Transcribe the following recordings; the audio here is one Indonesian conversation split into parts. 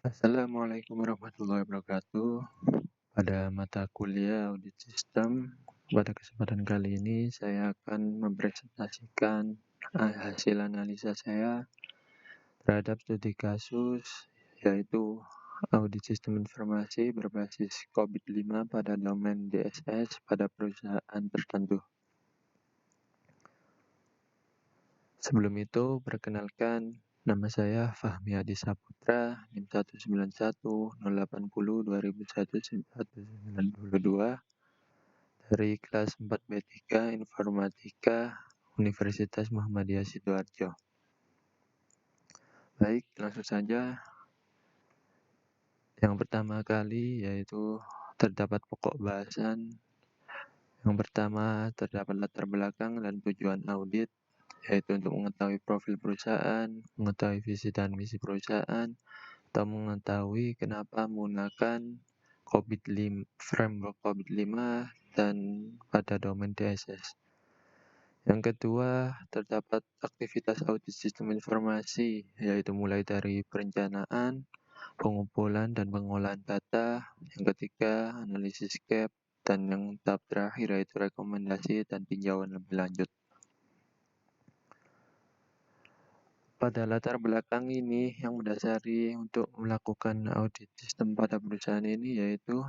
Assalamualaikum warahmatullahi wabarakatuh. Pada mata kuliah audit sistem, pada kesempatan kali ini saya akan mempresentasikan hasil analisa saya terhadap studi kasus, yaitu audit sistem informasi berbasis COVID-5 pada domain DSS pada perusahaan tertentu. Sebelum itu, perkenalkan, nama saya Fahmi Adi Saputra, NIM 1910820011922 dari kelas 4B3 Informatika Universitas Muhammadiyah Sidoarjo. Baik, langsung saja. Yang pertama kali yaitu terdapat pokok bahasan. Yang pertama, terdapat latar belakang dan tujuan audit, yaitu untuk mengetahui profil perusahaan, mengetahui visi dan misi perusahaan, atau mengetahui kenapa menggunakan framework COVID-5 dan pada domain DSS. Yang kedua, terdapat aktivitas audit sistem informasi, yaitu mulai dari perencanaan, pengumpulan dan pengolahan data. Yang ketiga, analisis gap, dan yang tahap terakhir yaitu rekomendasi dan tinjauan lebih lanjut. Pada latar belakang ini yang mendasari untuk melakukan audit sistem pada perusahaan ini yaitu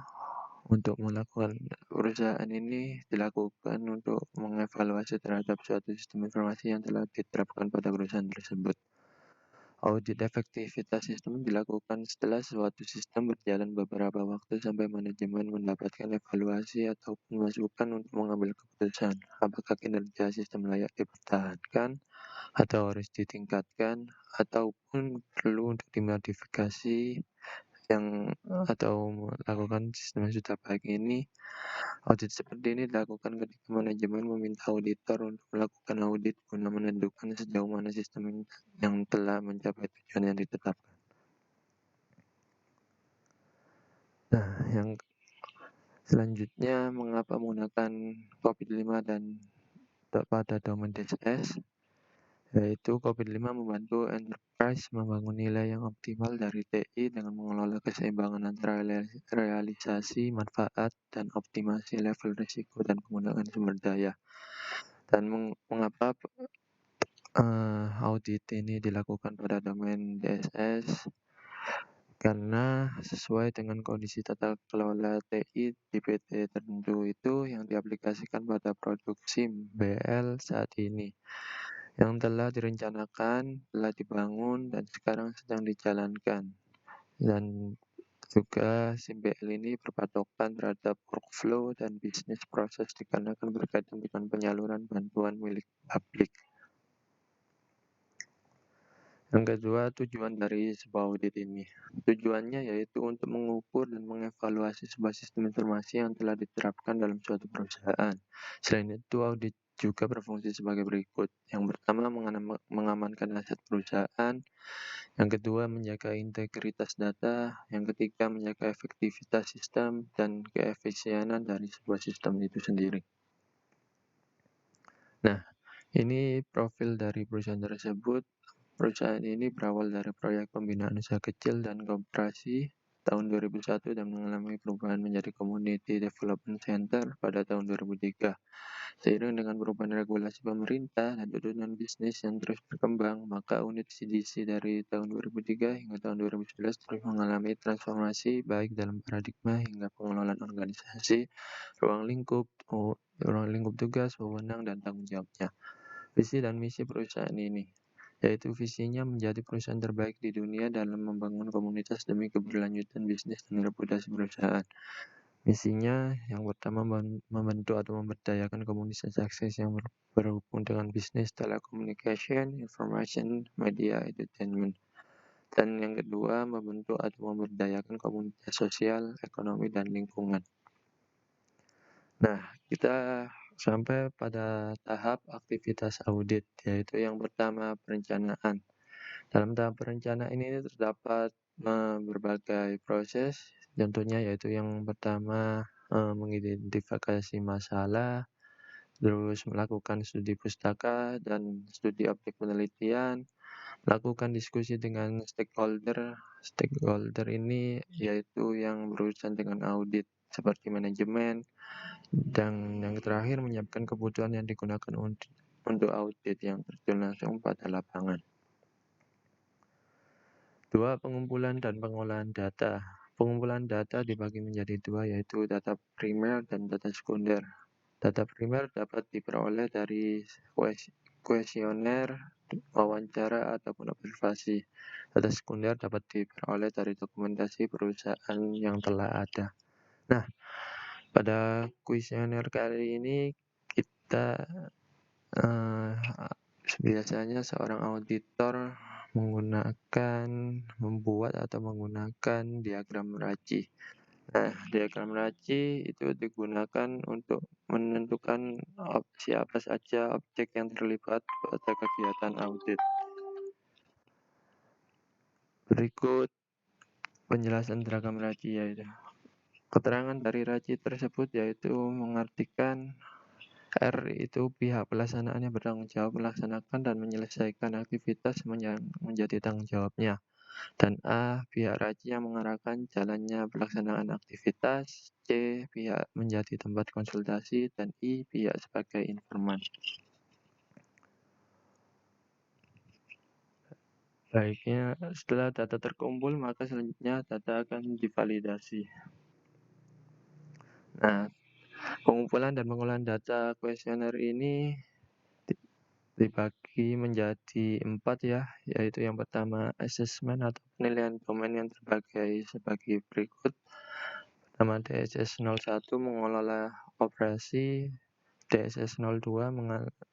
untuk melakukan perusahaan ini dilakukan untuk mengevaluasi terhadap suatu sistem informasi yang telah diterapkan pada perusahaan tersebut. Audit efektivitas sistem dilakukan setelah suatu sistem berjalan beberapa waktu sampai manajemen mendapatkan evaluasi ataupun masukan untuk mengambil keputusan apakah kinerja sistem layak dipertahankan atau harus ditingkatkan ataupun perlu untuk dimodifikasi atau melakukan sistem yang sudah baik ini. Audit seperti ini dilakukan ketika manajemen meminta auditor untuk melakukan audit guna menentukan sejauh mana sistem yang telah mencapai tujuan yang ditetapkan. Nah, yang selanjutnya, mengapa menggunakan COVID-5 dan pada domain DSS? Yaitu COVID-5 membantu enterprise membangun nilai yang optimal dari TI dengan mengelola keseimbangan antara realisasi manfaat dan optimasi level risiko dan penggunaan sumber daya. Dan mengapa audit ini dilakukan pada domain DSS? Karena sesuai dengan kondisi tata kelola TI di PT tertentu itu yang diaplikasikan pada produk SIM BL saat ini, yang telah direncanakan, telah dibangun, dan sekarang sedang dijalankan. Dan juga SIM BL ini berpatokan terhadap workflow dan bisnis proses dikarenakan berkaitan dengan penyaluran bantuan milik publik. Yang kedua, tujuan dari sebuah audit ini. Tujuannya yaitu untuk mengukur dan mengevaluasi sebuah sistem informasi yang telah diterapkan dalam suatu perusahaan. Selain itu, audit juga berfungsi sebagai berikut. Yang pertama, mengamankan aset perusahaan. Yang kedua, menjaga integritas data. Yang ketiga, menjaga efektivitas sistem dan keefisienan dari sebuah sistem itu sendiri. Nah, ini profil dari perusahaan tersebut. Perusahaan ini berawal dari proyek pembinaan usaha kecil dan koperasi tahun 2001 dan mengalami perubahan menjadi Community Development Center pada tahun 2003. Seiring dengan perubahan regulasi pemerintah dan tuntutan bisnis yang terus berkembang, maka unit CDC dari tahun 2003 hingga tahun 2011 terus mengalami transformasi baik dalam paradigma hingga pengelolaan organisasi, ruang lingkup tugas, wewenang, dan tanggung jawabnya. Visi dan misi perusahaan ini yaitu visinya menjadi perusahaan terbaik di dunia dalam membangun komunitas demi keberlanjutan bisnis dan reputasi perusahaan. Misinya yang pertama membentuk atau memberdayakan komunitas akses yang berhubung dengan bisnis, telecommunication, information, media, entertainment. Dan yang kedua, membentuk atau memberdayakan komunitas sosial, ekonomi, dan lingkungan. Nah, kita sampai pada tahap aktivitas audit, yaitu yang pertama perencanaan. Dalam tahap perencanaan ini terdapat berbagai proses, contohnya yaitu yang pertama mengidentifikasi masalah, terus melakukan studi pustaka dan studi objek penelitian, Lakukan diskusi dengan stakeholder. Stakeholder ini yaitu yang berurusan dengan audit seperti manajemen, dan yang terakhir menyiapkan kebutuhan yang digunakan untuk audit yang terjun langsung pada lapangan. 2. Pengumpulan dan pengolahan data. Pengumpulan data dibagi menjadi dua, yaitu data primer dan data sekunder. Data primer dapat diperoleh dari kuesioner, wawancara, ataupun observasi. Data sekunder dapat diperoleh dari dokumentasi perusahaan yang telah ada. Nah, pada kuesioner kali ini kita biasanya seorang auditor membuat atau menggunakan diagram Raci. Nah, diagram Raci itu digunakan untuk menentukan siapa saja objek yang terlibat pada kegiatan audit. Berikut penjelasan diagram Raci, yaitu keterangan dari Raci tersebut yaitu mengartikan R itu pihak pelaksanaan yang bertanggung jawab melaksanakan dan menyelesaikan aktivitas yang menjadi tanggung jawabnya. Dan A, pihak Raci yang mengarahkan jalannya pelaksanaan aktivitas. C, pihak menjadi tempat konsultasi. Dan I, pihak sebagai informan. Baiknya, setelah data terkumpul, maka selanjutnya data akan divalidasi. Nah, pengumpulan dan pengolahan data kuesioner ini dibagi menjadi 4 ya, yaitu yang pertama assessment atau penilaian domain yang terbagi sebagai berikut. Pertama, DSS 01 mengelola operasi, DSS 02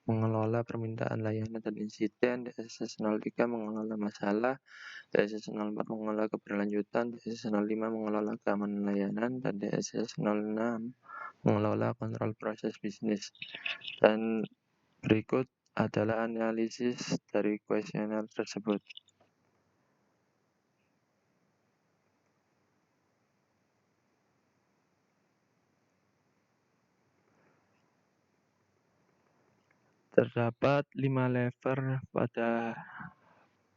mengelola permintaan layanan dan insiden, DSS 03 mengelola masalah, DSS 04 mengelola keberlanjutan, DSS 05 mengelola keamanan layanan, dan DSS 06 mengelola kontrol proses bisnis. Dan berikut adalah analisis dari kuesioner tersebut. Terdapat 5 level pada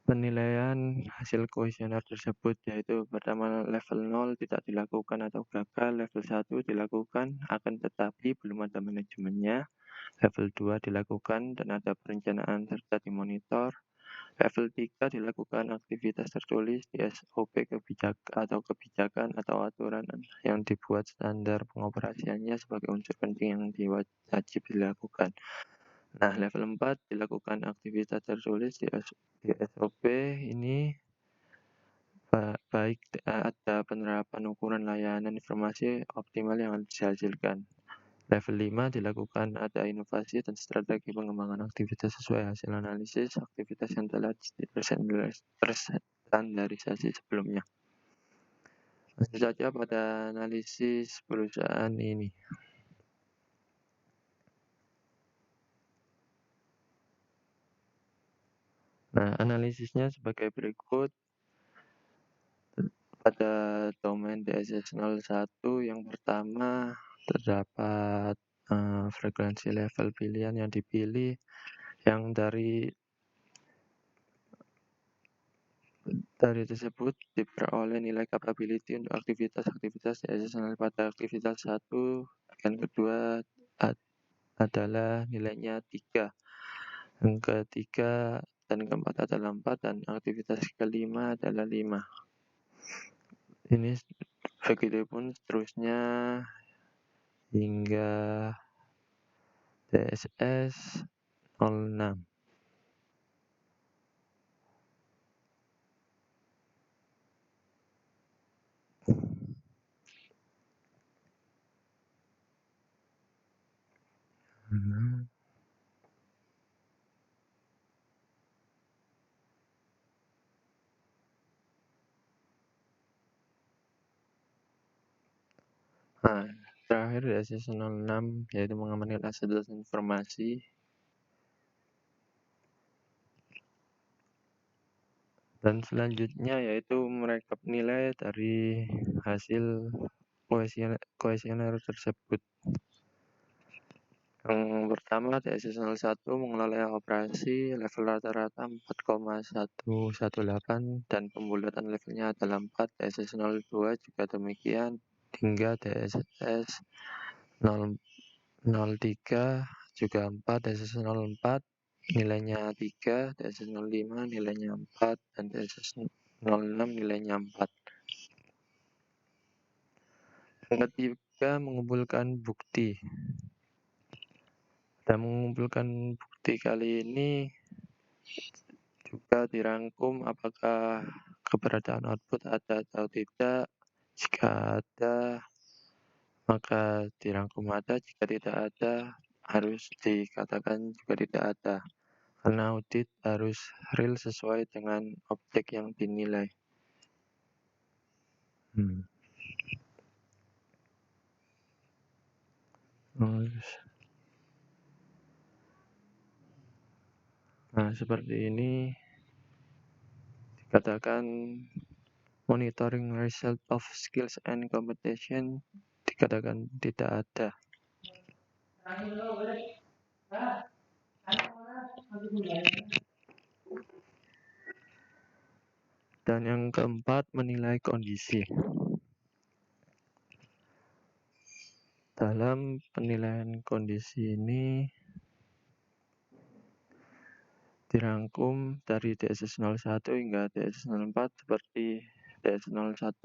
penilaian hasil kuesioner tersebut, yaitu pertama level 0 tidak dilakukan atau gagal, level 1 dilakukan akan tetapi belum ada manajemennya, level 2 dilakukan dan ada perencanaan serta dimonitor, level 3 dilakukan aktivitas tertulis di SOP kebijakan atau aturan yang dibuat standar pengoperasiannya sebagai unsur penting yang wajib dilakukan. Nah, level 4 dilakukan aktivitas tertulis di SOP ini baik ada penerapan ukuran layanan informasi optimal yang harus dihasilkan. Level 5 dilakukan ada inovasi dan strategi pengembangan aktivitas sesuai hasil analisis aktivitas yang telah terstandarisasi sebelumnya. Langsung saja pada analisis perusahaan ini. Nah, analisisnya sebagai berikut. Pada domain DSS 01 yang pertama terdapat frekuensi level pilihan yang dipilih yang dari tersebut diperoleh nilai capability untuk aktivitas DSS 0 pada aktivitas 1 dan kedua adalah nilainya 3. Yang ketiga dan keempat adalah 4 dan aktivitas kelima adalah 5. Ini begitupun seterusnya hingga DSS 06. Nah, terakhir DSS 06 yaitu mengamankan aset dan informasi. Dan selanjutnya yaitu merekap nilai dari hasil kuesioner tersebut. Yang pertama, TSS 01 mengelola operasi level rata-rata 4,118 dan pembulatan levelnya adalah 4. TSS 02 juga demikian hingga TSS 003 juga 4, TSS 04 nilainya 3, TSS 05 nilainya 4, dan TSS 06 nilainya 4. Yang ketiga, mengumpulkan bukti. Dan mengumpulkan bukti kali ini juga dirangkum apakah keberadaan output ada atau tidak. Jika ada, maka dirangkum ada. Jika tidak ada, harus dikatakan juga tidak ada. Karena audit harus real sesuai dengan objek yang dinilai. Nah, seperti ini dikatakan monitoring result of skills and competition dikatakan tidak ada. Dan yang keempat, menilai kondisi. Dalam penilaian kondisi ini dirangkum dari TSS 01 hingga TSS 04 seperti TSS 01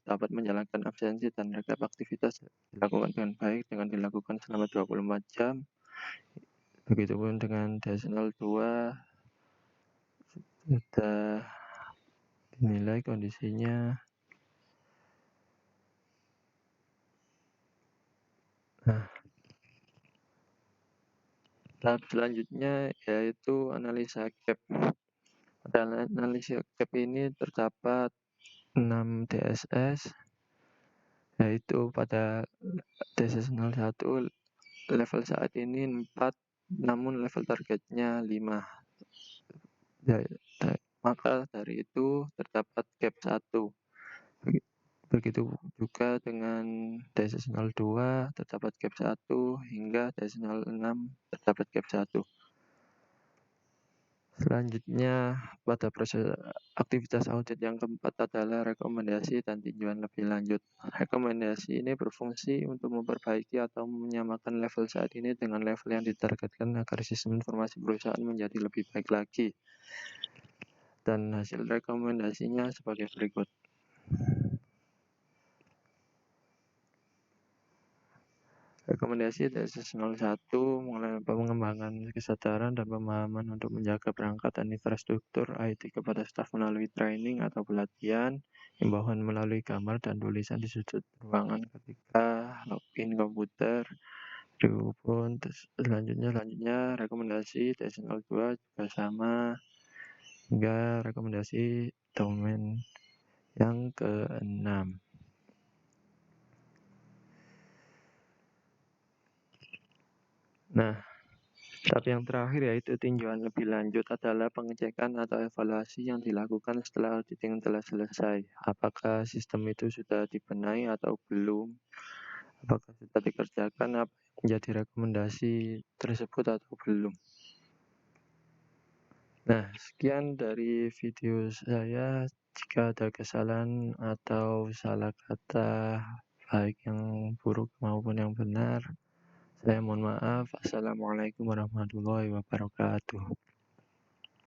dapat menjalankan absensi dan rekap aktivitas dilakukan dengan baik dengan dilakukan selama 24 jam. Begitupun dengan TSS 02 sudah dinilai kondisinya. Nah, tahap selanjutnya yaitu analisa gap. Pada analisa gap ini terdapat 6 TSS, yaitu pada TSS 01 level saat ini 4, namun level targetnya 5. Maka dari itu terdapat gap 1. Begitu juga dengan TSS 02 terdapat gap 1 hingga TSS 06 terdapat gap 1. Selanjutnya, pada proses aktivitas audit yang keempat adalah rekomendasi dan tinjauan lebih lanjut. Rekomendasi ini berfungsi untuk memperbaiki atau menyamakan level saat ini dengan level yang ditargetkan agar sistem informasi perusahaan menjadi lebih baik lagi. Dan hasil rekomendasinya sebagai berikut. Rekomendasi TSS 01 mengenai pengembangan kesadaran dan pemahaman untuk menjaga perangkat dan infrastruktur IT kepada staf melalui training atau pelatihan, himbauan melalui gambar dan tulisan di sudut ruangan ketika login komputer. Adapun selanjutnya rekomendasi TSS 02 juga sama hingga rekomendasi domain yang ke-6. Nah, tahap yang terakhir yaitu tinjauan lebih lanjut adalah pengecekan atau evaluasi yang dilakukan setelah auditing telah selesai. Apakah sistem itu sudah dibenahi atau belum? Apakah sudah dikerjakan apa yang menjadi rekomendasi tersebut atau belum? Nah, sekian dari video saya. Jika ada kesalahan atau salah kata, baik yang buruk maupun yang benar, saya mohon maaf. Assalamualaikum warahmatullahi wabarakatuh.